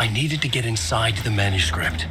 I needed to get inside the manuscript.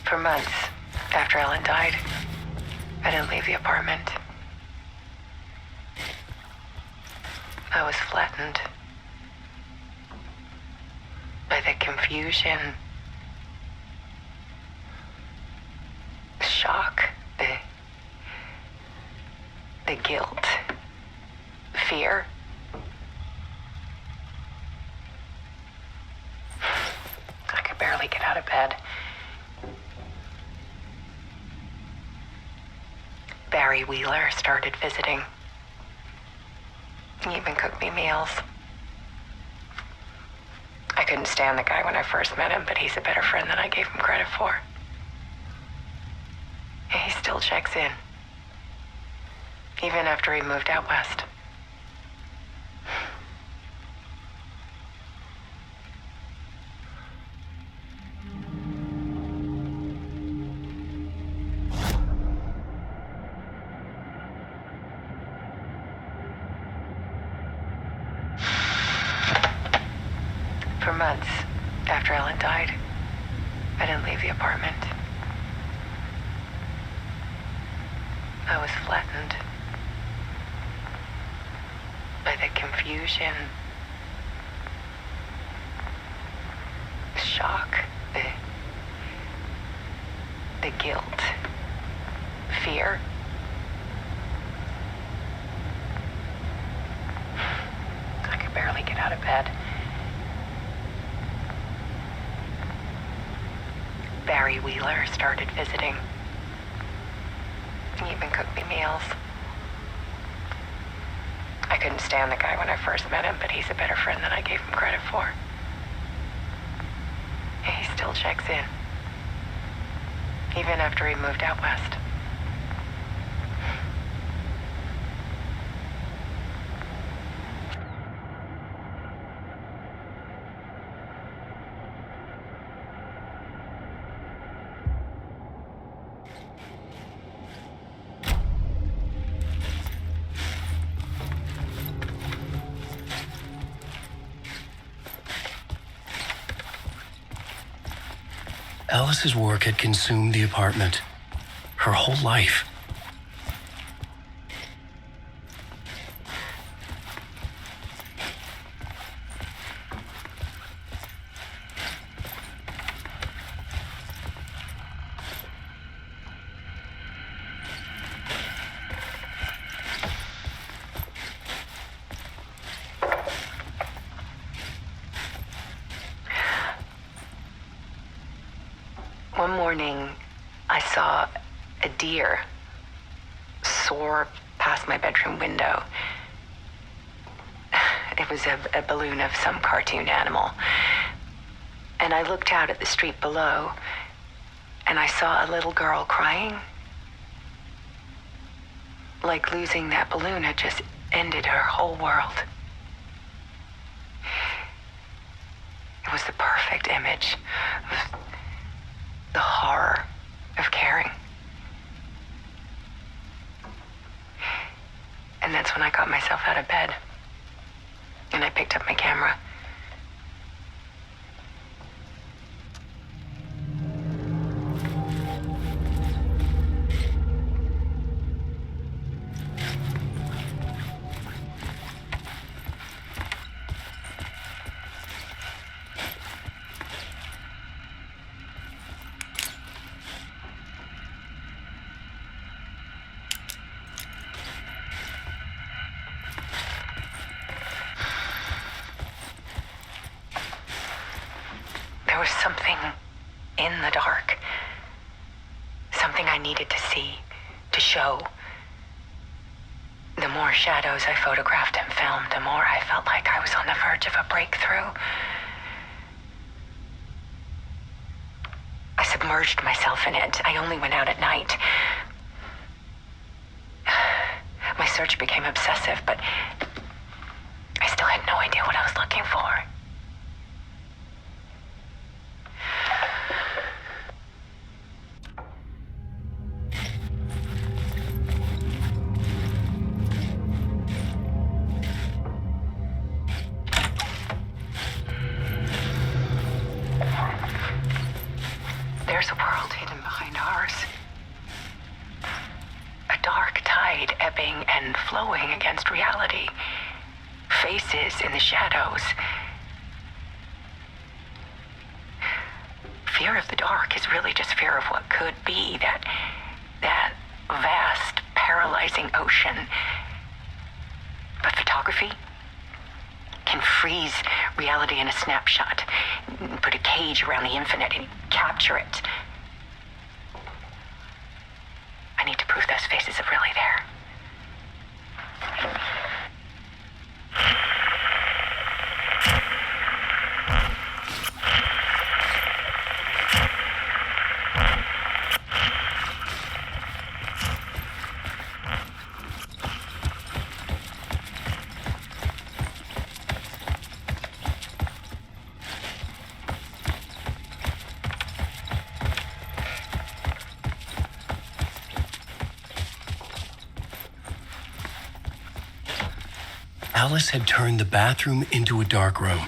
For months after Ellen died, I didn't leave the apartment. I was flattened by the confusion, the shock, the guilt, the fear. I could barely get out of bed. Barry Wheeler started visiting. He even cooked me meals. I couldn't stand the guy when I first met him, but he's a better friend than I gave him credit for. And he still checks in, even after he moved out west. For months after Ellen died, I didn't leave the apartment. I was flattened by the confusion, the shock, the guilt, fear. I could barely get out of bed. Barry Wheeler started visiting. He even cooked me meals. I couldn't stand the guy when I first met him, but he's a better friend than I gave him credit for. He still checks in. Even after he moved out west. Alice's work had consumed the apartment. Her whole life. One morning, I saw a deer soar past my bedroom window. It was a balloon of some cartoon animal. And I looked out at the street below, and I saw a little girl crying. Like losing that balloon had just ended her whole world. It was the perfect image of the horror of caring. And that's when I got myself out of bed. And I picked up my camera. There was something in the dark. Something I needed to see, to show. The more shadows I photographed and filmed, the more I felt like I was on the verge of a breakthrough. I submerged myself in it. I only went out at night. My search became obsessive, but I still had no idea what I was looking for. There's a world hidden behind ours. A dark tide ebbing and flowing against reality. Faces in the shadows. Fear of the dark is really just fear of what could be, that vast, paralyzing ocean. But photography can freeze reality in a snapshot, put a cage around the infinite and capture it. I need to prove those faces are really there. Alice had turned the bathroom into a dark room.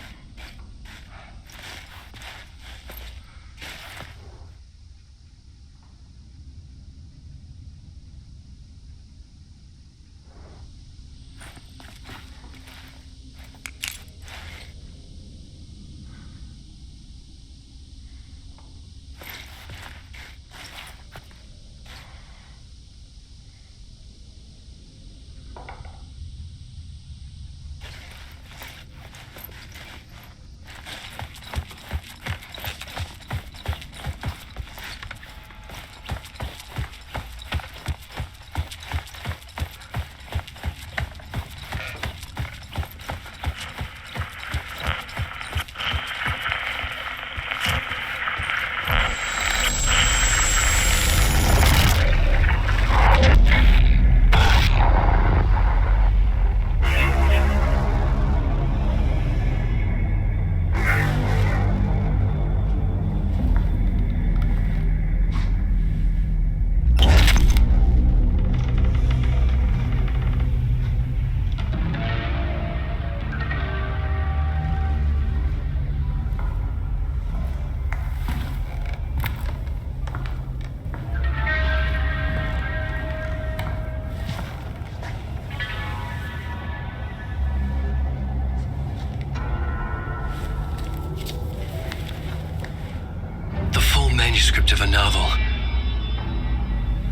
manuscript of a novel.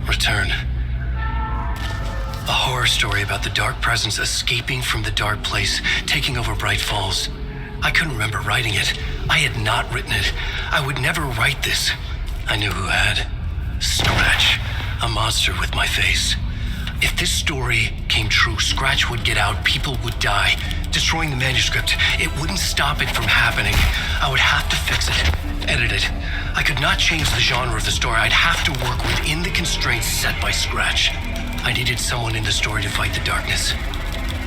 Return. A horror story about the dark presence escaping from the dark place, taking over Bright Falls. I couldn't remember writing it. I had not written it. I would never write this. I knew who had. Scratch. A monster with my face. If this story came true, Scratch would get out, people would die. Destroying the manuscript, it wouldn't stop it from happening. I would have to fix it, edit it. I could not change the genre of the story. I'd have to work within the constraints set by Scratch. I needed someone in the story to fight the darkness.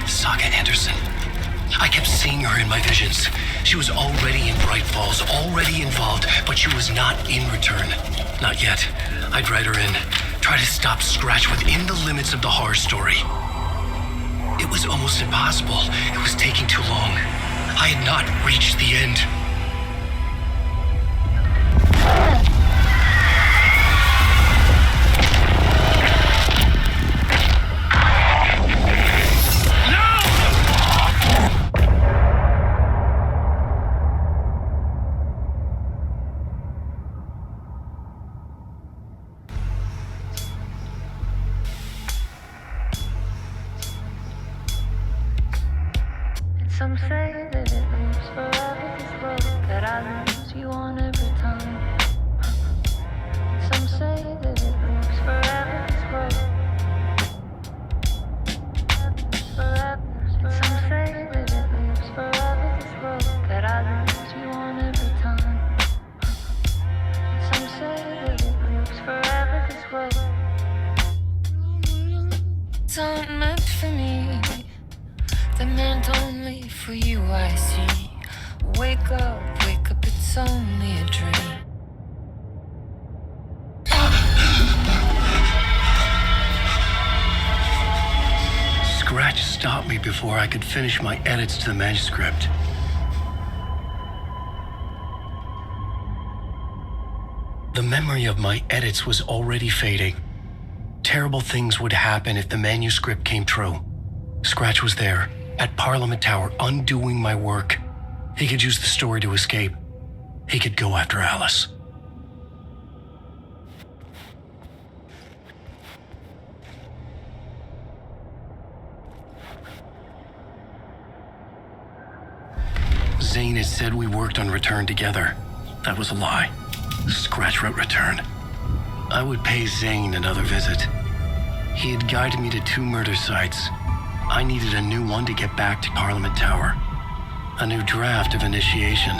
Saga Anderson. I kept seeing her in my visions. She was already in Bright Falls, already involved, but she was not in Return. Not yet. I'd write her in. Try to stop Scratch within the limits of the horror story. It was almost impossible. It was taking too long. I had not reached the end. Some say that it moves forever, this love that I lose you on every time. Some say that it moves forever, this love. Some say that it moves forever, this love that I lose you on every time. Some say that it moves forever, this love. It's not meant for me. That meant only for you, I see. Wake up, it's only a dream. Scratch stopped me before I could finish my edits to the manuscript. The memory of my edits was already fading. Terrible things would happen if the manuscript came true. Scratch was there, at Parliament Tower, undoing my work. He could use the story to escape. He could go after Alice. Zane had said we worked on Return together. That was a lie. Scratch wrote Return. I would pay Zane another visit. He had guided me to 2 murder sites. I needed a new one to get back to Parliament Tower. A new draft of Initiation.